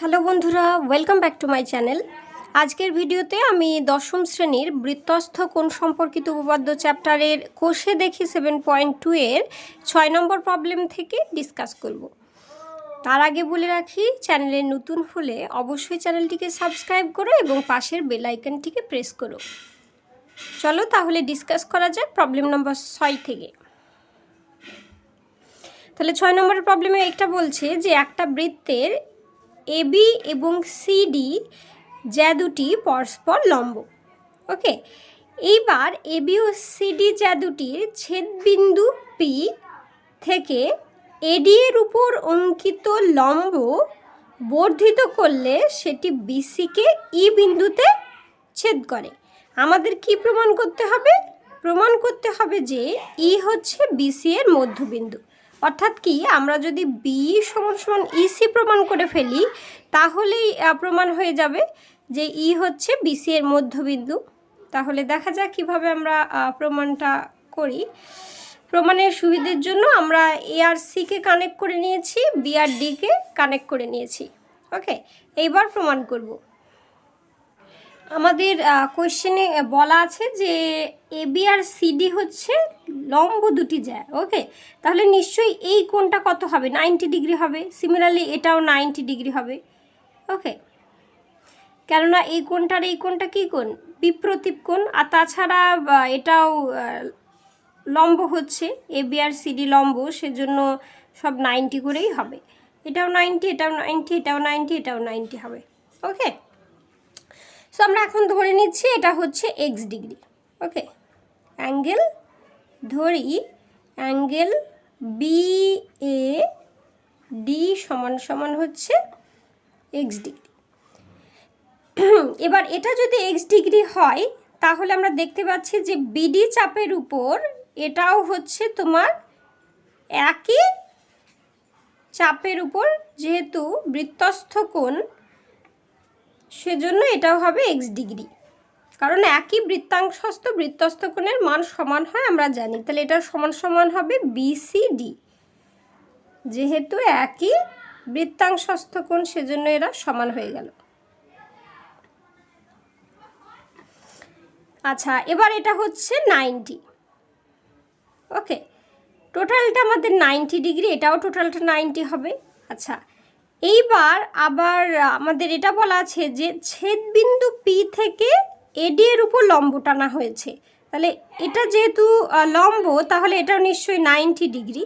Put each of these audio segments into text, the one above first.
Hello বন্ধুরা, welcome back to my channel. আজকের ভিডিওতে আমি দশম শ্রেণীর বৃত্তস্থ কোণ সম্পর্কিত উপপাদ্য চ্যাপ্টারের কোষে দেখি 7.2 এর 6 নম্বর প্রবলেম থেকে ডিসকাস করব। তার আগে বলে রাখি, চ্যানেলে নতুন হলে অবশ্যই চ্যানেলটিকে সাবস্ক্রাইব করো এবং পাশের বেল আইকনটিকে প্রেস করো। চলো তাহলে ডিসকাস করা যাক প্রবলেম নম্বর 6 থেকে। তাহলে 6 নম্বরের প্রবলেমে একটা বলছে যে একটা বৃত্তের এবি এবং সিডি যা দুটি পরস্পর লম্ব। ওকে, এইবার এবি ও সিডি যা দুটির ছেদবিন্দু পি থেকে এডি এর উপর অঙ্কিত লম্ব বর্ধিত করলে সেটি বিসিকে ই বিন্দুতে ছেদ করে। আমাদের কি প্রমাণ করতে হবে? প্রমাণ করতে হবে যে ই হচ্ছে বিসি এর মধ্যবিন্দু। অর্থাৎ কি, আমরা যদি বি সমান সমান ইসি প্রমাণ করে ফেলি তাহলেই প্রমাণ হয়ে যাবে যে ই হচ্ছে বিসি এর মধ্যবিন্দু। তাহলে দেখা যাক কিভাবে আমরা প্রমাণটা করি। প্রমাণের সুবিধার জন্য আমরা এ আর সিকে কানেক্ট করে নিয়েছি, বি আর ডিকে কানেক্ট করে নিয়েছি। ওকে, এইবার প্রমাণ করব। আমাদের কোয়েশ্চেনে বলা আছে যে এবি আর সিডি হচ্ছে লম্ব দুটি জ্যা। ওকে, তাহলে নিশ্চয়ই এই কোণটা কত হবে? 90 ডিগ্রি হবে। সিমিলারলি এটাও 90 ডিগ্রি হবে। ওকে, কেননা এই কোণটার এই কোণটা কী কোণ? বিপ্রতীপ কোণ। আর তাছাড়া এটাও লম্ব হচ্ছে, এবি আর সিডি লম্ব, সেজন্য সব 90 করেই হবে। এটাও 90, এটাও 90, এটাও 90, এটাও 90 হবে। ওকে, সো আমরা এখন ধরে নিচ্ছি এটা হচ্ছে এক্স ডিগ্রি। ওকে, অ্যাঙ্গেল ধরি, অ্যাঙ্গেল বি এ ডি সমান সমান হচ্ছে এক্স ডিগ্রি। এবার এটা যদি এক্স ডিগ্রি হয় তাহলে আমরা দেখতে পাচ্ছি যে বিডি চাপের উপর এটাও হচ্ছে তোমার একই চাপের উপর, যেহেতু বৃত্তস্থ কোণ সেজন্য এটাও হবে এক্স ডিগ্রি, কারণ একই বৃত্তাংশস্থ বৃত্তস্থ কোণের মান সমান হয় আমরা জানি। তাহলে এটা সমান সমান হবে বিসিডি, যেহেতু একই বৃত্তাংশস্থ কোণ সেজন্য এরা সমান হয়ে গেল। আচ্ছা, এবার এটা হচ্ছে 90। ওকে, টোটালটা আমাদের 90 ডিগ্রি, এটাও টোটালটা 90 হবে। আচ্ছা, এইবার আবার আমাদের এটা বলা আছে যে ছেদবিন্দু পি থেকে এডি এর উপর লম্ব টানা হয়েছে। তাহলে এটা যেহেতু লম্ব, তাহলে এটাও নিশ্চয়ই 90 ডিগ্রি।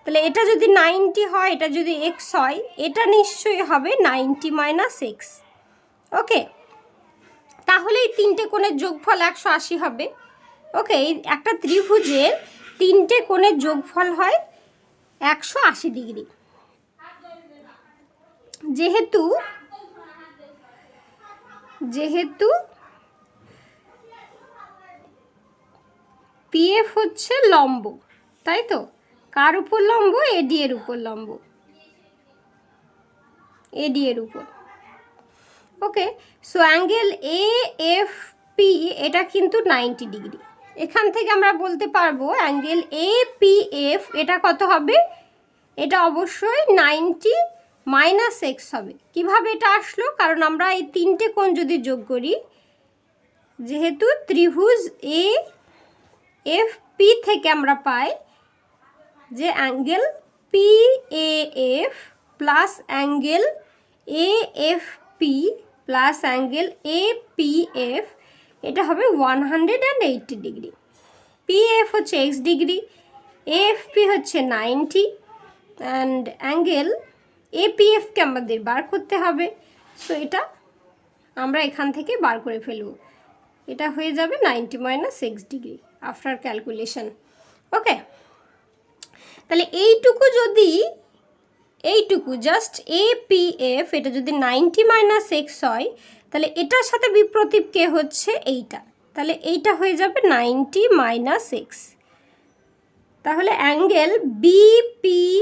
তাহলে এটা যদি 90 হয়, এটা যদি এক্স হয়, এটা নিশ্চয়ই হবে 90 মাইনাস এক্স। ওকে, তাহলে এই তিনটে কোণের যোগফল 180 হবে। ওকে, এই একটা ত্রিভুজের তিনটে কোণের যোগফল হয় 180 ডিগ্রি। যেহেতু পিএফ হচ্ছে লম্ব, তাই তো? কার উপর লম্ব? এডি এর উপর লম্ব, এডি এর উপর। Okay, so angle A F P এটা কিন্তু 90 ডিগ্রি। এখান থেকে আমরা বলতে পারবো অ্যাঙ্গেল এ পি এফ এটা কত হবে? এটা অবশ্যই 90 মাইনাস এক্স হবে। কীভাবে এটা আসলো? কারণ আমরা এই তিনটে কোণ যদি যোগ করি, যেহেতু ত্রিভুজ এ এফ পি থেকে আমরা পাই যে angle P A F plus angle A F P plus angle A P F, এটা হবে 180 ডিগ্রি। পি এফ হচ্ছে এক্স ডিগ্রি, এফ পি হচ্ছে 90, অ্যান্ড অ্যাঙ্গেল এপিএফকে আমাদের বার করতে হবে। সো এটা আমরা এখান থেকে বার করে ফেলব। এটা হয়ে যাবে 90 minus X degree after calculation. Okay, তাহলে এইটুকু জাস্ট এপিএফ এটা যদি 90 মাইনাস এক্স হয়, তাহলে এটার সাথে বিপ্রতীপ কে হচ্ছে এইটা, তাহলে এইটা হয়ে যাবে 90 মাইনাস এক্স। তাহলে অ্যাঙ্গেল বিপিই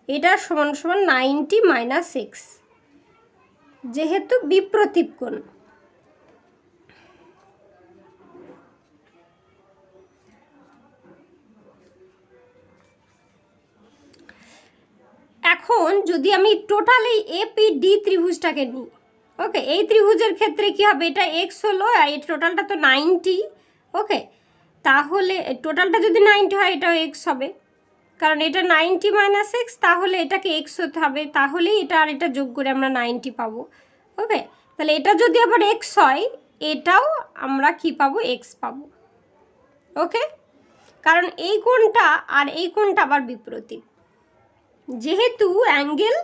এটা সমান সমান 90 মাইনাস এক্স, যেহেতু বিপ্রতীপ কোণ। এখন যদি আমি টোটাল এই এপিডি ত্রিভুজটাকে নিই, ওকে, এই ত্রিভুজের ক্ষেত্রে কি হবে, এটা এক্স হলো আর এই টোটালটা তো 90, ওকে, তাহলে টোটালটা যদি 90 হয় এটাও এক্স হবে, কারণ এটা 90 মাইনাস এক্স, তাহলে এটাকে এক্স হতে হবে, তাহলেই এটা আর এটা যোগ করে আমরা 90 পাবো, ওকে। তাহলে এটা যদি আবার এক্স হয় এটাও আমরা কি পাবো, এক্স পাবো, ওকে, কারণ এই কোণটা আর এই কোণটা আবার বিপরীত, যেহেতু অ্যাঙ্গেল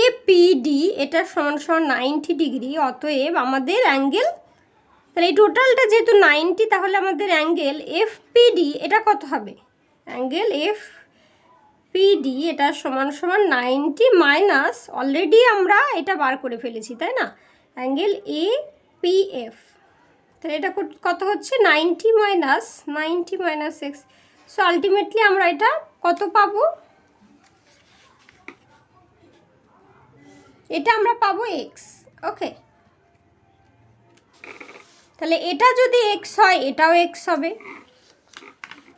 এপিডি এটা সমান সমান 90 ডিগ্রি, অতএব আমাদের অ্যাঙ্গেল, তাহলে এই টোটালটা যেহেতু 90, তাহলে আমাদের অ্যাঙ্গেল এফপিডি এটা কত হবে, অ্যাঙ্গেল এফপিডি এটা সমান সমান 90 মাইনাস, অলরেডি আমরা এটা বার করে ফেলেছি তাই না, অ্যাঙ্গেল এপিএফ, তাহলে এটা কত হচ্ছে 90 মাইনাস এক্স, সো আলটিমেটলি আমরা এটা কত পাবো, এটা আমরা পাবো এক্স, ওকে। তাহলে এটা যদি এক্স হয় এটাও এক্স হবে,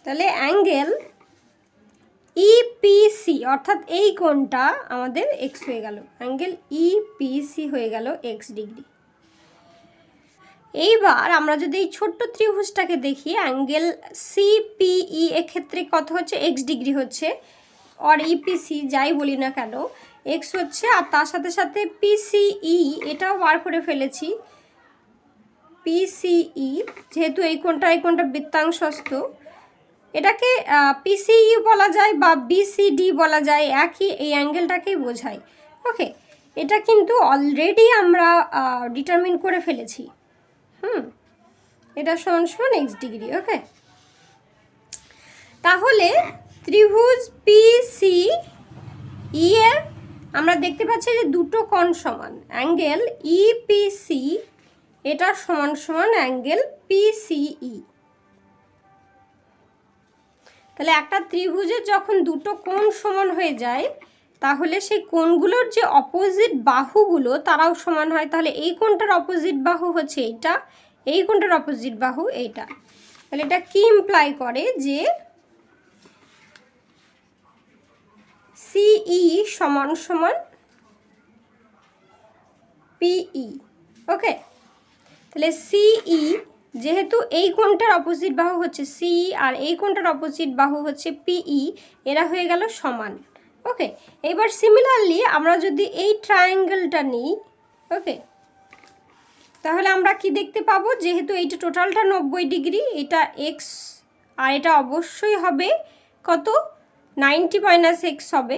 তাহলে অ্যাঙ্গেল ইপিসি অর্থাৎ এই কোণটা আমাদের এক্স হয়ে গেল, অ্যাঙ্গেল ইপিসি হয়ে গেল এক্স ডিগ্রি। এইবার আমরা যদি এই ছোট্ট ত্রিভুজটাকে দেখি, অ্যাঙ্গেল সিপিই এক্ষেত্রে কত হচ্ছে, এক্স ডিগ্রি হচ্ছে, আর ইপিসি যাই বলি না কেন এক্স হচ্ছে, আর তার সাথে সাথে পিসিই এটাও বার করে ফেলেছি, পিসিই যেহেতু এই কোণটা বৃত্তাংশস্থ, এটাকে পিসিই বলা যায় বা বিসিডি বলা যায়, একই এই অ্যাঙ্গেলটাকেই বোঝায়, ওকে। এটা কিন্তু অলরেডি আমরা ডিটারমিন করে ফেলেছি, এটা সমান সমান এক্স ডিগ্রি, ওকে। তাহলে ত্রিভুজ পিসিই এর আমরা দেখতে পাচ্ছি যে দুটো কোণ সমান, অ্যাঙ্গেল ইপিসি এটা সমান সমান অ্যাঙ্গেল পিসিই। তাহলে একটা ত্রিভুজের যখন দুটো কোণ সমান হয়ে যায় তাহলে সেই কোণগুলোর যে অপোজিট বাহুগুলো তারাও সমান হয়, তাহলে এই কোণটার অপোজিট বাহু হচ্ছে এইটা, এই কোণটার অপোজিট বাহু এইটা, তাহলে এটা কি ইমপ্লাই করে যে সিই সমান সমান পিই, ওকে। তাহলে সিই যেহেতু এই কোণটার অপোজিট বাহু হচ্ছে সিই আর এই কোণটার অপোজিট বাহু হচ্ছে পিই, এরা হয়ে গেল সমান, ওকে। এবার সিমিলারলি আমরা যদি এই ট্রায়াঙ্গেলটা নিই, ওকে, তাহলে আমরা কি দেখতে পাবো, যেহেতু এইটা টোটালটা 90 ডিগ্রি, এটা এক্স আর এটা অবশ্যই হবে কত, 90 মাইনাস এক্স হবে,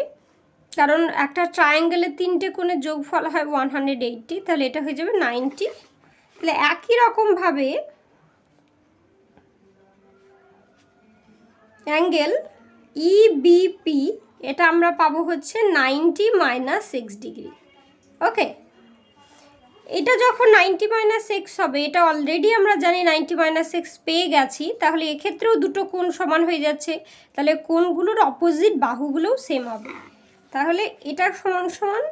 কারণ একটা ট্রায়াঙ্গেলের তিনটে কোণের যোগফল হয় 180, তাহলে এটা হয়ে যাবে 90। তাহলে একই রকমভাবে অ্যাঙ্গেল ইবিপি এটা আমরা পাবো হচ্ছে 90 মাইনাস এক্স ডিগ্রি, ওকে। এটা যখন 90 মাইনাস এক্স হবে, এটা অলরেডি আমরা জানি 90 মাইনাস এক্স পেয়ে গেছি, তাহলে এক্ষেত্রেও দুটো কোণ সমান হয়ে যাচ্ছে, তাহলে কোণগুলোর অপোজিট বাহুগুলোও সেম হবে, তাহলে এটা সমান সমান,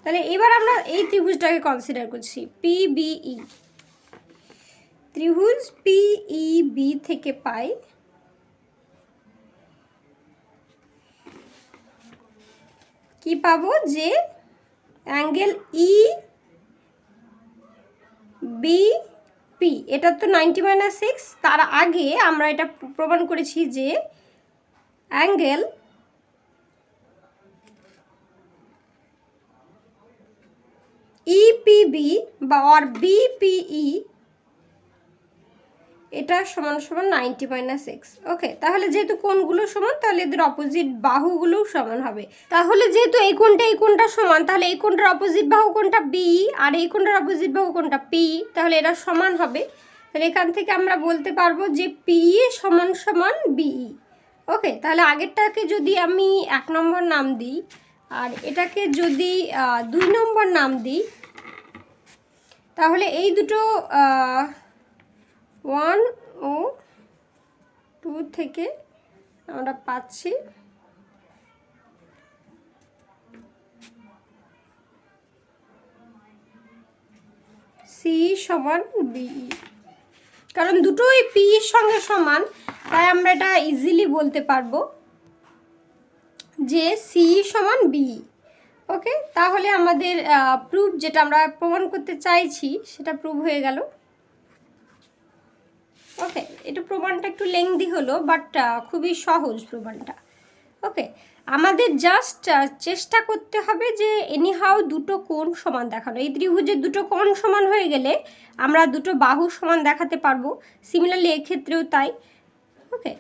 তাহলে এবার আমরা এই ত্রিভুজটাকে কনসিডার করছি পিবিই, ত্রিভুজ পিইবি থেকে পাই কি পাবো, যে অ্যাঙ্গেল ইবিপি এটা তো 90 মাইনাস এক্স, তার আগে আমরা এটা প্রমাণ করেছি যে অ্যাঙ্গেল ইপিবি বা অর বিপিই এটা সমান সমান 90 মাইনাস এক্স, ওকে। তাহলে যেহেতু কোণগুলো সমান তাহলে এদের অপোজিট বাহুগুলোও সমান হবে, তাহলে যেহেতু এই কোণটা সমান, তাহলে এই কোণটার অপোজিট বাহু কোণটা বি আর এই কোণটার অপোজিট বাহু কোণটা পি, তাহলে এরা সমান হবে, তাহলে এখান থেকে আমরা বলতে পারবো যে পি সমান সমান বিই, ওকে। তাহলে আগেরটাকে যদি আমি 1 নম্বর নাম দিই আর এটাকে যদি 2 নম্বর নাম দিই, তাহলে এই দুটো 1 ও 2 থেকে আমরা পাচ্ছি সি সমান বিই, কারণ দুটোই পি এর সঙ্গে সমান, তাই আমরা এটা ইজিলি বলতে পারবো যে সি সমান বি। ওকে, তাহলে আমাদের প্রুফ যেটা আমরা প্রমাণ করতে চাইছি সেটা প্রুভ হয়ে গেল। ওকে, এটা প্রমাণটা একটু লেংদি হলো, বাট খুবই সহজ প্রমাণটা। ওকে, আমাদের জাস্ট চেষ্টা করতে হবে যে এনিহাউ দুটো কোণ সমান দেখানো। এই ত্রিভুজের দুটো কোণ সমান হয়ে গেলে আমরা দুটো বাহু সমান দেখাতে পারবো। সিমিলারলি এক্ষেত্রেও তাই। ওকে,